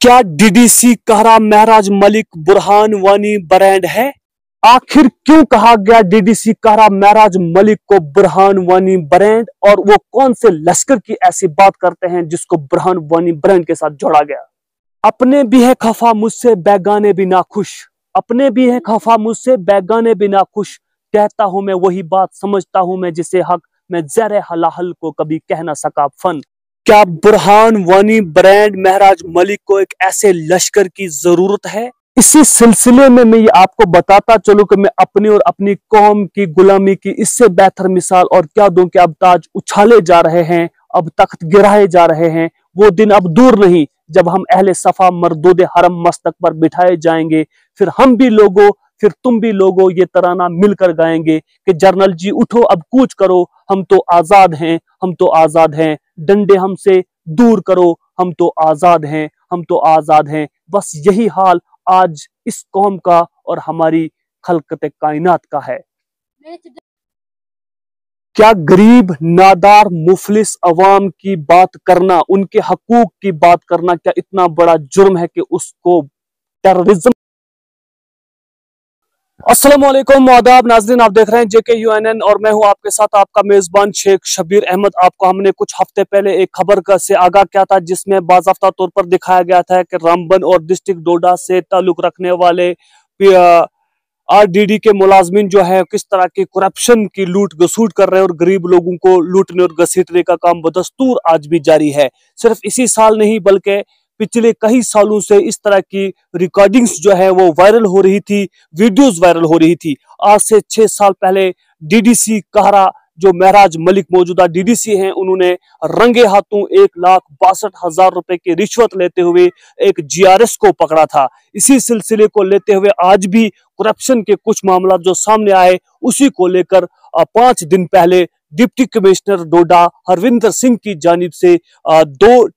क्या डीडीसी कहरा महराज मलिक बुरहान वानी ब्रांड है? आखिर क्यों कहा गया डीडीसी कहरा महराज मलिक को बुरहान वानी ब्रांड, और वो कौन से लश्कर की ऐसी बात करते हैं जिसको बुरहान वानी ब्रांड के साथ जोड़ा गया? अपने भी है खफा मुझसे बैगाने भी ना खुश, अपने भी है खफा मुझसे बैगाने भी ना खुश, कहता हूं मैं वही बात समझता हूं मैं जिसे हक, मैं ज़रे हलाहल को कभी कह ना सका फन। क्या बुरहान वानी ब्रांड महराज मलिक को एक ऐसे लश्कर की जरूरत है? इसी सिलसिले में मैं ये आपको बताता चलूं कि मैं अपनी और अपनी कौम की गुलामी की इससे बेहतर मिसाल और क्या दूं कि अब ताज उछाले जा रहे हैं, अब तख्त गिराए जा रहे हैं। वो दिन अब दूर नहीं जब हम अहले सफा मरदूद हरम मस्तक पर बिठाए जाएंगे। फिर हम भी लोगों, फिर तुम भी लोगों ये तराना मिलकर गाएंगे कि जर्नल जी उठो अब कूच करो, हम तो आजाद हैं, हम तो आजाद हैं, डंडे हमसे दूर करो, हम तो आजाद हैं, हम तो आजाद हैं। बस यही हाल आज इस कौम का और हमारी खलकत कायनात का है। क्या गरीब नादार मुफलिस अवाम की बात करना, उनके हकूक की बात करना, क्या इतना बड़ा जुर्म है कि उसको टेररिज्म? अस्सलाम वालेकुम आदाब नाज़रीन, आप देख रहे हैं JKUNN और मैं हूं आपके साथ आपका मेजबान शेख शबीर अहमद। आपको हमने कुछ हफ्ते पहले एक खबर का से आगाह किया था जिसमें बाज़ाफ्ता तौर पर दिखाया गया था कि रामबन और डिस्ट्रिक्ट डोडा से ताल्लुक रखने वाले RDD के मुलाजमीन जो है किस तरह की करप्शन की लूट घसूट कर रहे हैं और गरीब लोगों को लूटने और घसीटने का काम बदस्तूर आज भी जारी है। सिर्फ इसी साल नहीं बल्कि पिछले कई सालों से इस तरह की रिकॉर्डिंग्स जो है वो वायरल हो रही थी, वीडियोस वायरल हो रही थी। आज से 6 साल पहले डीडीसी कहरा जो महराज मलिक मौजूदा डीडीसी हैं, उन्होंने रंगे हाथों 1,62,000 रुपए की रिश्वत लेते हुए एक GRS को पकड़ा था। इसी सिलसिले को लेते हुए आज भी करप्शन के कुछ मामला जो सामने आए, उसी को लेकर 5 दिन पहले डिप्टी कमिश्नर डोडा हरविंदर सिंह की जानिब से 2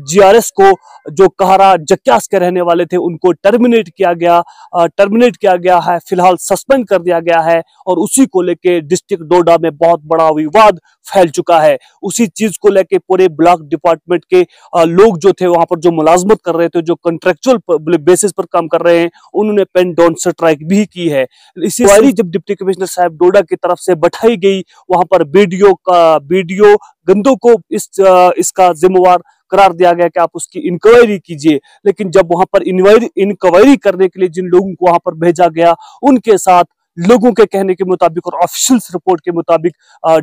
GRS को जो कहरा जक्यास के रहने वाले थे उनको टर्मिनेट किया गया है, फिलहाल सस्पेंड कर दिया गया है। और उसी को लेके डिस्ट्रिक्ट डोडा में बहुत बड़ा विवाद फैल चुका है। उसी चीज को लेके पूरे ब्लॉक डिपार्टमेंट के लोग जो थे, वहां पर जो मुलाजमत कर रहे थे, जो कॉन्ट्रेक्चुअल बेसिस पर काम कर रहे हैं, उन्होंने पेन डाउन स्ट्राइक भी की है। इसी जब डिप्टी कमिश्नर साहब डोडा की तरफ से बैठाई गई, वहां पर बीडीओ गंदों को इसका जिम्मेवार करार दिया गया कि आप उसकी इंक्वायरी कीजिए। लेकिन जब वहां पर इंक्वायरी करने के लिए जिन लोगों को वहां पर भेजा गया, उनके साथ लोगों के कहने के मुताबिक और ऑफिशियल रिपोर्ट के मुताबिक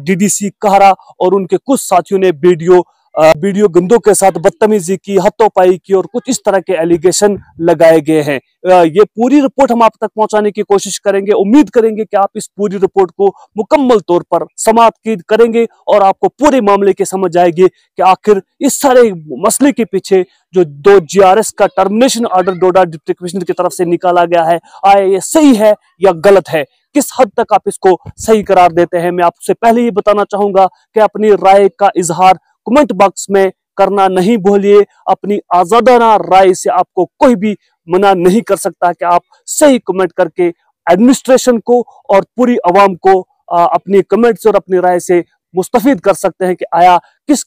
डीडीसी कहरा और उनके कुछ साथियों ने वीडियो गंदों के साथ बदतमीजी की, हाथोपाई की और कुछ इस तरह के एलिगेशन लगाए गए हैं। ये पूरी रिपोर्ट हम आप तक पहुंचाने की कोशिश करेंगे। उम्मीद करेंगे कि आप इस पूरी रिपोर्ट को मुकम्मल तौर पर समाप्त करेंगे और आपको पूरे मामले की समझ आएगी कि आखिर इस सारे मसले के पीछे जो 2 GRS का टर्मिनेशन ऑर्डर डोडा डिप्टी कमिश्नर की तरफ से निकाला गया है, आया ये सही है या गलत है, किस हद तक आप इसको सही करार देते हैं। मैं आपसे पहले ही बताना चाहूंगा कि अपनी राय का इजहार कमेंट बॉक्स में करना नहीं भूलिए। अपनी आजादाना राय से आपको कोई भी मना नहीं कर सकता कि आप सही कमेंट करके एडमिनिस्ट्रेशन को और पूरी आवाम को अपनी कमेंट से और अपनी राय से मुस्तफीद कर सकते हैं कि आया किस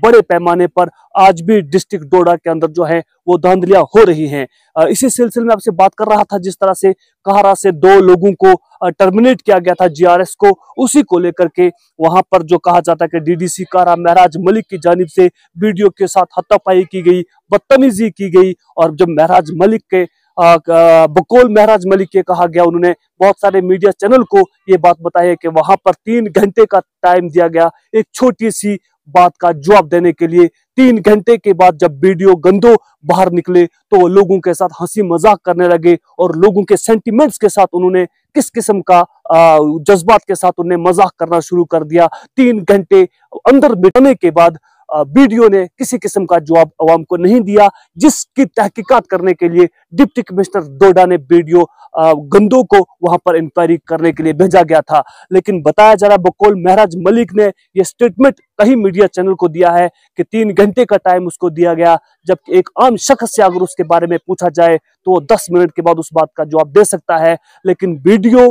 बड़े पैमाने पर आज भी डिस्ट्रिक्ट डोडा के अंदर जो है वो धांधलियां हो रही हैं। इसी सिलसिले में आपसे बात कर रहा था, जिस तरह से कहरा से 2 लोगों को टर्मिनेट किया गया था GRS को, उसी को लेकर के वहां पर जो कहा जाता है कि डीडीसी कहरा महराज मलिक की जानिब से वीडियो के साथ हाथापाई की गई, बदतमीजी की गई। और जब महराज मलिक के बकौल महराज मलिक के कहा गया, उन्होंने बहुत सारे मीडिया चैनल को ये बात बताई है कि वहां पर 3 घंटे का टाइम दिया गया एक छोटी सी बात का जवाब देने के लिए। 3 घंटे के बाद जब वीडियो गंदो बाहर निकले तो वो लोगों के साथ हंसी मजाक करने लगे और लोगों के सेंटिमेंट्स के साथ उन्होंने किस किस्म का जज्बात के साथ उन्हें मजाक करना शुरू कर दिया। 3 घंटे अंदर बिताने के बाद वीडियो ने किसी किस्म का जवाब अवाम को नहीं दिया, जिसकी तहकीकात करने के लिए डिप्टी कमिश्नर डोडा ने वीडियो गंदों को वहां पर इंक्वायरी करने के लिए भेजा गया था। लेकिन बताया जा रहा बकौल महराज मलिक ने यह स्टेटमेंट कई मीडिया चैनल को दिया है कि 3 घंटे का टाइम उसको दिया गया, जबकि एक आम शख्स से अगर उसके बारे में पूछा जाए तो वो 10 मिनट के बाद उस बात का जवाब दे सकता है। लेकिन वीडियो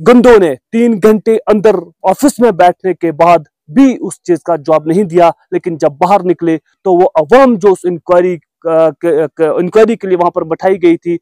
गंदों ने 3 घंटे अंदर ऑफिस में बैठने के बाद भी उस चीज का जवाब नहीं दिया। लेकिन जब बाहर निकले तो वो अवाम जो उस इंक्वायरी इंक्वायरी के लिए वहां पर बैठाई गई थी,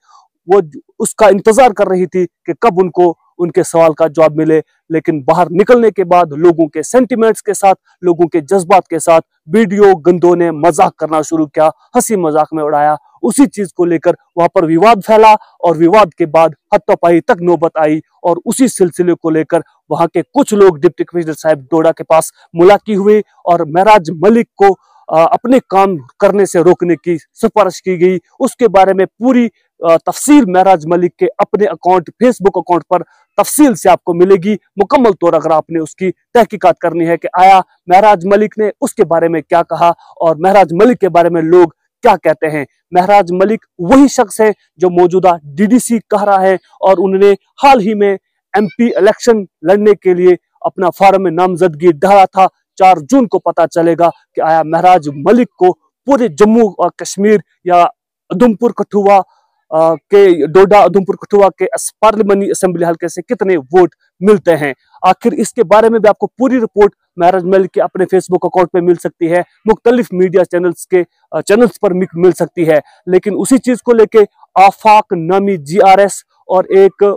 वो उसका इंतजार कर रही थी कि कब उनको उनके सवाल का जवाब मिले। लेकिन बाहर निकलने के बाद लोगों के सेंटिमेंट्स के साथ, लोगों के जज्बात के साथ वीडियो गंदों ने मजाक करना शुरू किया, हंसी मजाक में उड़ाया। उसी चीज को लेकर वहां पर विवाद फैला और विवाद के बाद हाथापाई तक नौबत आई। और उसी सिलसिले को लेकर वहां के कुछ लोग डिप्टी कमिश्नर साहब डोडा के पास मुलाकात हुई और महराज मलिक को अपने काम करने से रोकने की सिफारिश की गई। उसके बारे में पूरी तफसील महराज मलिक के अपने अकाउंट, फेसबुक अकाउंट पर तफसील से आपको मिलेगी मुकम्मल तौर, अगर आपने उसकी तहकीकात करनी है कि आया महराज मलिक ने उसके बारे में क्या कहा और महराज मलिक के बारे में लोग क्या कहते हैं। महराज मलिक वही शख्स है जो मौजूदा डीडीसी कह रहा है और उन्होंने हाल ही में एमपी इलेक्शन लड़ने के लिए अपना फॉर्म में नामजदगी डाला था। 4 जून को पता चलेगा कि आया महराज मलिक को पूरे जम्मू और कश्मीर या उधमपुर कठुआ के डोडा उधमपुर कठुआ के पार्लियामेंट्री असेंबली हल्के से कितने वोट मिलते हैं। आखिर इसके बारे में भी आपको पूरी रिपोर्ट महराज मलिक के अपने फेसबुक अकाउंट पे मिल सकती है, मुख्तलिफ मीडिया चैनल्स पर मिल सकती है। लेकिन उसी चीज को लेके आफाक नामी जीआरएस और एक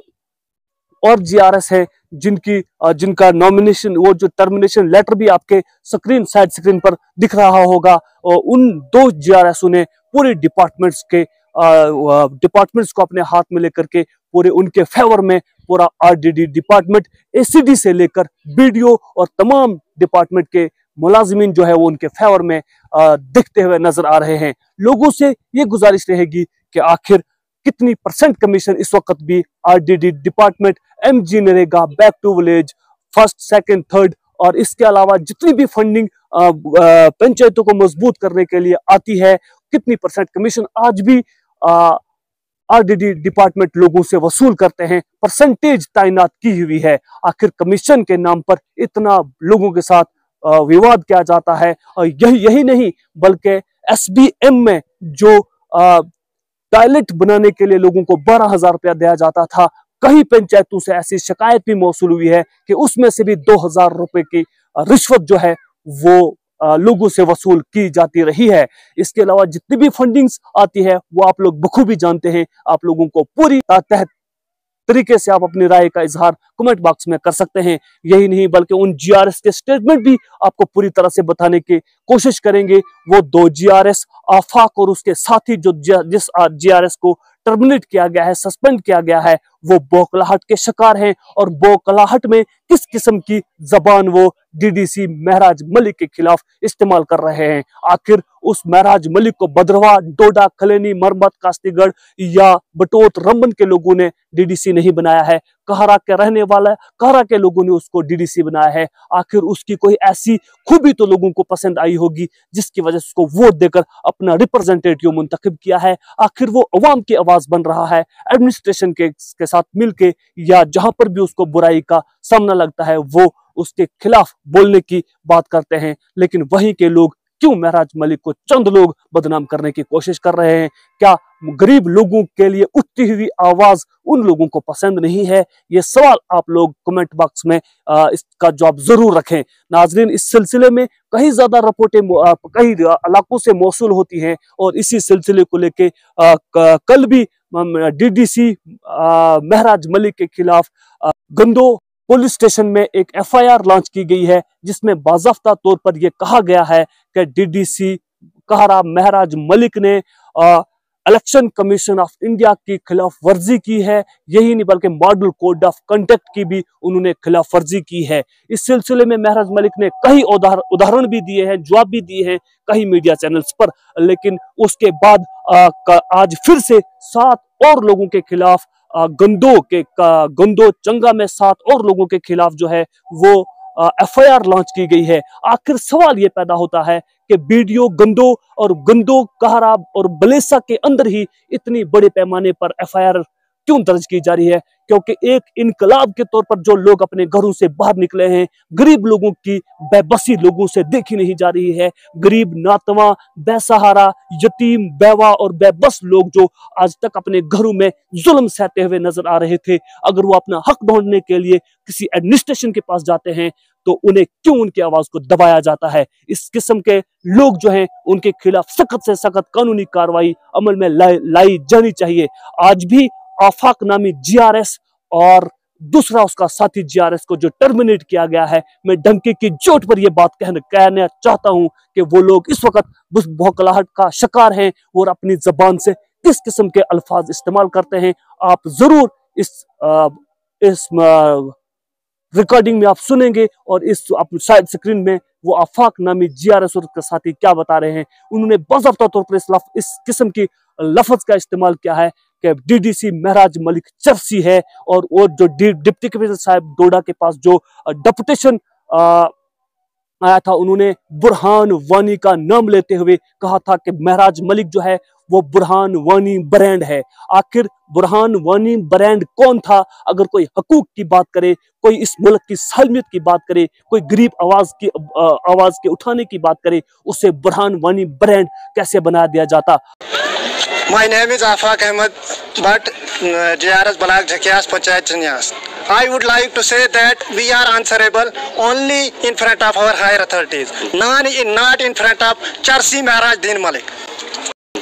और जीआरएस है जिनका नॉमिनेशन, वो जो टर्मिनेशन लेटर भी आपके साइड स्क्रीन पर दिख रहा होगा, और उन 2 जीआरएसओ ने पूरे डिपार्टमेंट्स को अपने हाथ में लेकर के पूरे उनके फेवर में पूरा आरडीडी डिपार्टमेंट, एसीडी से लेकर बीडीओ और तमाम डिपार्टमेंट के मुलाजिमीन जो है वो उनके फेवर में दिखते हुए नजर आ रहे हैं। लोगों से ये गुजारिश रहेगी कि आखिर कितनी % कमीशन इस वक्त भी RDD department, MG NREGA, back to village, first, second, third और इसके अलावा जितनी भी फंडिंग पंचायतों को मजबूत करने के लिए आती है, कितनी % कमीशन आज भी आरडीडी डिपार्टमेंट लोगों से वसूल करते हैं, परसेंटेज तैनात की हुई है। आखिर कमीशन के नाम पर इतना लोगों के साथ विवाद किया जाता है। और यही नहीं बल्कि एसबीएम में जो टॉयलेट बनाने के लिए लोगों को 12,000 रुपया दिया जाता था, कई पंचायतों से ऐसी शिकायत भी मौसूल हुई है कि उसमें से भी 2,000 रुपए की रिश्वत जो है वो लोगों से वसूल की जाती रही है। इसके अलावा जितनी भी फंडिंग्स आती है वो आप लोग बखूबी जानते हैं। आप लोगों को पूरी तहत तरीके से आप अपनी राय का इजहार कमेंट बॉक्स में कर सकते हैं। यही नहीं बल्कि उन जीआरएस के स्टेटमेंट भी आपको पूरी तरह से बताने की कोशिश करेंगे। वो 2 जीआरएस आफाक और उसके साथी जिस जीआरएस को टर्मिनेट किया गया है, सस्पेंड किया गया है, वो बौखलाहट के शिकार हैं और बौखलाहट में किस किस्म की जबान वो डीडीसी महराज मलिक के खिलाफ इस्तेमाल कर रहे हैं। आखिर उस महराज मलिक को बदरवा, डोडा, खलेनी, मरमत, कास्तीगढ़ या बटोत, रंबन के लोगों ने डीडीसी नहीं बनाया है, कहरा के रहने वाला कहरा के लोगों ने उसको डीडीसी बनाया है। आखिर उसकी कोई ऐसी खूबी तो लोगों को पसंद आई होगी जिसकी वजह से उसको वोट देकर अपना रिप्रेजेंटेटिव मुंतखब किया है। आखिर वो अवाम की आवाज बन रहा है, एडमिनिस्ट्रेशन के साथ मिलके, या जहां पर भी उसको बुराई का सामना लगता है वो उसके खिलाफ बोलने की बात करते हैं। लेकिन वहीं के लोग क्यों महराज मलिक को चंद लोग बदनाम करने की कोशिश कर रहे हैं? क्या गरीब लोगों के लिए उठती हुई आवाज उन लोगों को पसंद नहीं है? ये सवाल आप लोग कमेंट बॉक्स में इसका जवाब जरूर रखें। नाजरीन, इस सिलसिले में कहीं ज्यादा रिपोर्टें कई इलाकों से मौसूल होती हैं और इसी सिलसिले को लेके कल भी डीडीसी महराज मलिक के खिलाफ गंदो पुलिस स्टेशन में एक एफआईआर लॉन्च की गई है, जिसमें बाज़ाफ्ता तौर पर यह कहा गया है कि डीडीसी कहरा महराज मलिक ने इलेक्शन कमीशन ऑफ इंडिया की खिलाफ वर्जी की है। यही नहीं बल्कि मॉडल कोड ऑफ कंडक्ट की भी उन्होंने खिलाफ वर्जी की है। इस सिलसिले में महराज मलिक ने कई उदाहरण भी दिए हैं, जवाब भी दिए हैं कई मीडिया चैनल्स पर। लेकिन उसके बाद आज फिर से 7 और लोगों के खिलाफ गंदो चंगा में 7 और लोगों के खिलाफ जो है वो एफआईआर लॉन्च की गई है। आखिर सवाल ये पैदा होता है कि बीडीओ गंदो कहरा और बलेसा के अंदर ही इतनी बड़े पैमाने पर एफआईआर क्यों दर्ज की जा रही है? क्योंकि एक इनकलाब के तौर पर जो लोग अपने घरों से बाहर निकले हैं, गरीब लोगों की बेबसी लोगों से देखी नहीं जा रही है। गरीब, नातवा, बेसहारा, यतीम, बेवा और बेबस लोग जो आज तक अपने घरों में जुल्म सहते हुए नजर आ रहे थे, अगर वो अपना हक ढूंढने के लिए किसी एडमिनिस्ट्रेशन के पास जाते हैं तो उन्हें क्यों उनकी आवाज को दबाया जाता है। इस किस्म के लोग जो हैं उनके खिलाफ सख्त से सख्त कानूनी कार्रवाई अमल में लाई जानी चाहिए। आज भी आफाक नामी जीआरएस और दूसरा उसका साथी जीआरएस को जो टर्मिनेट किया गया है, मैं डंके की चोट पर यह बात कहना चाहता हूं कि वो लोग इस वक्त बौखलाहट का शिकार हैं और अपनी जबान से किस किस्म के अल्फाज इस्तेमाल करते हैं। आप जरूर इस रिकॉर्डिंग में आप सुनेंगे और इस साइड स्क्रीन में वो आफाक नामी जीआरएस और उसके साथी क्या बता रहे हैं। उन्होंने बाज़ाब्ता तौर पर इस किस्म की लफ्ज का इस्तेमाल किया है कि डीडीसी महराज मलिक चर्सी है, और वो जो डिप्टी कमिश्नर साहब डोडा के पास जो डेपुटेशन आया था, उन्होंने बुरहान वानी का नाम लेते हुए कहा था कि महराज मलिक जो है वो बुरहान वानी ब्रांड है। आखिर बुरहान वानी ब्रांड कौन था? अगर कोई हकूक की बात करे, कोई इस मुल्क की सालमियत की बात करे, कोई गरीब आवाज के उठाने की बात करे, उसे बुरहान वानी ब्रांड कैसे बना दिया जाता। My name is Afaq Ahmed, but JRS Balak Jhakias Panchayat Chanyas. I would like to say that we are answerable only in front of our higher authorities, not in front of Charsi Maharaj Din Malik.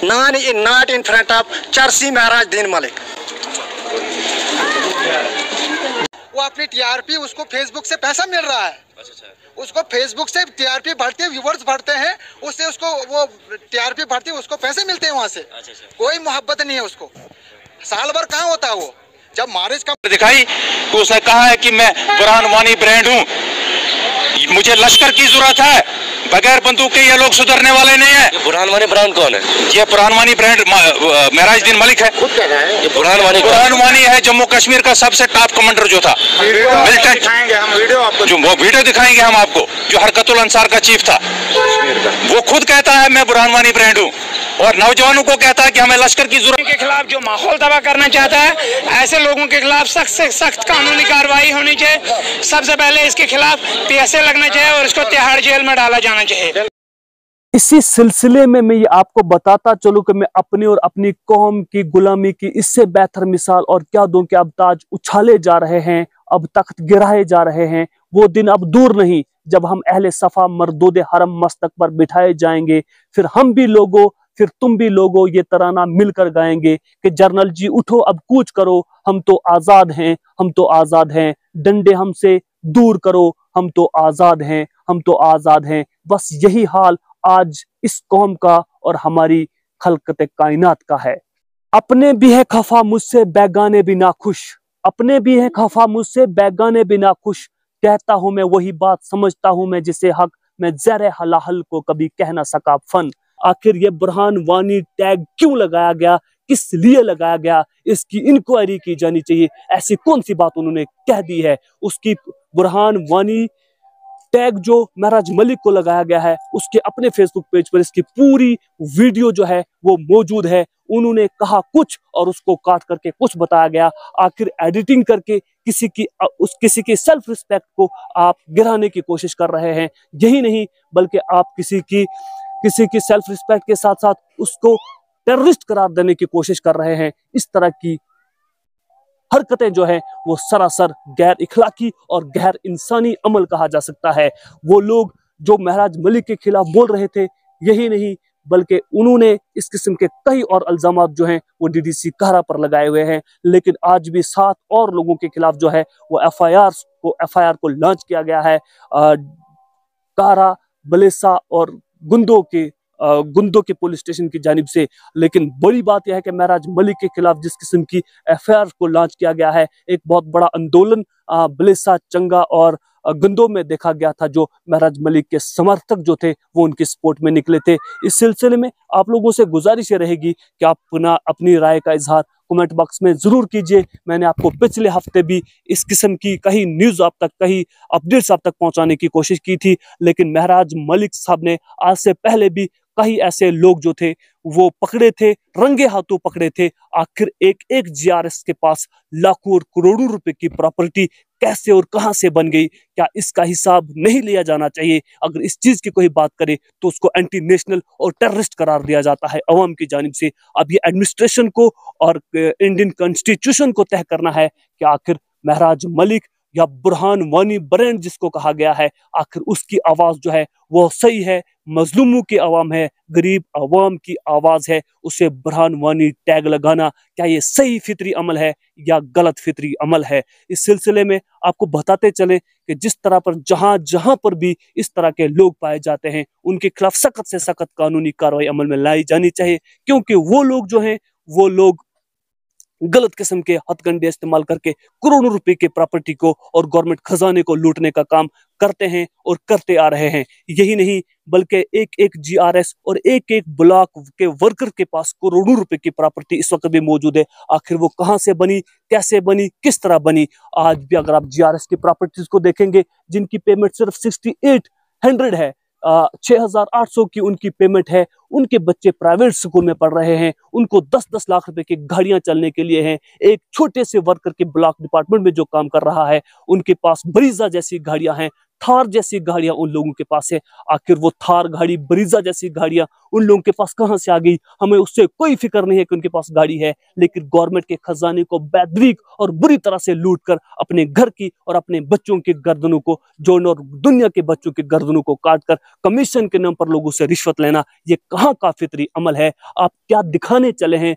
Not in front of Charsi Maharaj Din Malik. वो अपनी TRP उसको Facebook से पैसा मिल रहा है, उसको Facebook से TRP बढ़ती है, व्यूवर्स बढ़ते हैं, उससे उसको वो टीआरपी बढ़ती है, उसको पैसे मिलते हैं वहाँ से। कोई मोहब्बत नहीं है उसको। साल भर कहाँ होता है वो, जब मारिज का दिखाई तो उसने कहा है कि मैं बुरहान वानी ब्रांड हूँ, मुझे लश्कर की जरूरत है, बगैर बंदूक के ये लोग सुधरने वाले नहीं है। बुरहान वानी ब्रांड कौन है? ये बुरहान वानी ब्रांड महराज दिन मलिक है। ये बुरहान वानी है जम्मू कश्मीर का सबसे टॉप कमांडर जो था, जो वो वीडियो दिखाएंगे हम आपको, जो हरकतुल अंसार का चीफ था, वो खुद कहता है मैं बुरहान वानी ब्रांड हूँ, और नौजवानों को कहता है कि हमें लश्कर की जरूरत। के खिलाफ जो माहौल तबाह करना चाहता है, ऐसे लोगों के खिलाफ सख्त से सख्त कानूनी कार्रवाई होनी चाहिए। सबसे पहले इसके खिलाफ पीएसए लगना चाहिए और इसको तिहाड़ जेल में डाला जाना चाहिए। इसी सिलसिले में मैं ये आपको बताता चलूं कि मैं अपनी और अपनी कौम की गुलामी की इससे बेहतर मिसाल और क्या दूं कि अब ताज उछाले जा रहे हैं, अब तख्त गिराए जा रहे हैं। वो दिन अब दूर नहीं जब हम अहले सफा मरदूद हरम मस्तक पर बिठाए जाएंगे, फिर हम भी लोगों, फिर तुम भी लोगों ये तराना मिलकर गाएंगे कि जर्नल जी उठो अब कूच करो, हम तो आजाद हैं, हम तो आजाद हैं, डंडे हमसे दूर करो, हम तो आजाद हैं, हम तो आजाद हैं। बस यही हाल आज इस कौम का और हमारी खलकत कायनात का है। अपने भी है खफा मुझसे बेगाने भी नाखुश, अपने भी है खफा मुझसे बेगाने भी नाखुश, कहता हूं मैं वही बात, समझता हूं मैं जिसे हक, मैं ज़रे हलाहल को कभी कह ना सका फन। आखिर ये बुरहान वानी टैग क्यों लगाया गया, किस लिए लगाया गया, इसकी इंक्वायरी की जानी चाहिए। ऐसी कौन सी बात उन्होंने कह दी है? उसकी बुरहान वानी टैग जो महराज मलिक को लगाया गया है, उसके अपने फेसबुक पेज पर इसकी पूरी वीडियो जो है वो मौजूद है। उन्होंने कहा कुछ और उसको काट करके कुछ बताया गया। आखिर एडिटिंग करके किसी की सेल्फ रिस्पेक्ट को आप गिराने की कोशिश कर रहे हैं। यही नहीं बल्कि आप किसी की सेल्फ रिस्पेक्ट के साथ साथ उसको टेररिस्ट करार देने की कोशिश कर रहे हैं। इस तरह की हरकतें जो है वो सरासर गैर इखलाकी और गैर इंसानी अमल कहा जा सकता है। वो लोग जो महराज मलिक के खिलाफ बोल रहे थे, यही नहीं बल्कि उन्होंने इस किस्म के कई और इल्जामात जो हैं वो डीडीसी कारा पर लगाए हुए हैं। लेकिन आज भी 7 और लोगों के खिलाफ जो है वो एफआईआर को लॉन्च किया गया है कारा, बलेसा और गुंदो के पुलिस स्टेशन की जानिब से। लेकिन बड़ी बात यह है कि महराज मलिक के खिलाफ जिस किस्म की एफआईआर को लॉन्च किया गया है, एक बहुत बड़ा आंदोलन बलेसा, चंगा और गुंदो में देखा गया था। जो महराज मलिक के समर्थक जो थे वो उनकी सपोर्ट में निकले थे। इस सिलसिले में आप लोगों से गुजारिश ये रहेगी कि आप अपनी राय का इजहार कमेंट बॉक्स में जरूर कीजिए। मैंने आपको पिछले हफ्ते भी इस किस्म की कई न्यूज आप तक, कई अपडेट्स आप तक पहुंचाने की कोशिश की थी, लेकिन महराज मलिक साहब ने आज से पहले भी कई ऐसे लोग जो थे वो पकड़े थे, रंगे हाथों पकड़े थे। आखिर एक जीआरएस के पास लाखों और करोड़ों रुपए की प्रॉपर्टी कैसे और कहां से बन गई? क्या इसका हिसाब नहीं लिया जाना चाहिए? अगर इस चीज की कोई बात करे तो उसको एंटी नेशनल और टेररिस्ट करार दिया जाता है अवाम की जानिब से। अब ये एडमिनिस्ट्रेशन को और इंडियन कॉन्स्टिट्यूशन को तय करना है कि आखिर महराज मलिक या बुरहान वानी ब्रांड जिसको कहा गया है, आखिर उसकी आवाज जो है वो सही है, मजलूमों की आवाम है, गरीब आवाम की आवाज है, उसे बुरहान वानी टैग लगाना क्या ये सही फितरी अमल है या गलत फितरी अमल है? इस सिलसिले में आपको बताते चले कि जिस तरह पर जहां जहां पर भी इस तरह के लोग पाए जाते हैं, उनके खिलाफ सख्त से सख्त कानूनी कार्रवाई अमल में लाई जानी चाहिए, क्योंकि वो लोग जो हैं वो लोग गलत किस्म के हथकंडे इस्तेमाल करके करोड़ों रुपए के प्रॉपर्टी को और गवर्नमेंट खजाने को लूटने का काम करते हैं और करते आ रहे हैं। यही नहीं बल्कि एक एक जीआरएस और एक एक ब्लॉक के वर्कर के पास करोड़ों रुपए की प्रॉपर्टी इस वक्त भी मौजूद है। आखिर वो कहां से बनी, कैसे बनी, किस तरह बनी? आज भी अगर आप जीआरएस की प्रॉपर्टीज को देखेंगे जिनकी पेमेंट सिर्फ 6800 है, 6800 की उनकी पेमेंट है, उनके बच्चे प्राइवेट स्कूल में पढ़ रहे हैं, उनको 10-10 लाख रुपए की गाड़ियां चलने के लिए हैं। एक छोटे से वर्कर के ब्लॉक डिपार्टमेंट में जो काम कर रहा है, उनके पास ब्रीजा जैसी गाड़ियां हैं, थार जैसी गाड़ियां उन लोगों के पास है। आखिर वो थार गाड़ी, ब्रीजा जैसी गाड़ियां उन लोगों के पास कहां से आ गई? हमें उससे कोई फिक्र नहीं है कि उनके पास गाड़ी है, लेकिन गवर्नमेंट के खजाने को बेदरीक और बुरी तरह से लूट कर अपने घर की और अपने बच्चों की गर्दनों को जोड़ना और दुनिया के बच्चों की गर्दनों को काट कर कमीशन के नाम पर लोगों से रिश्वत लेना, ये कहां का फितरी अमल है? आप क्या दिखाने चले हैं?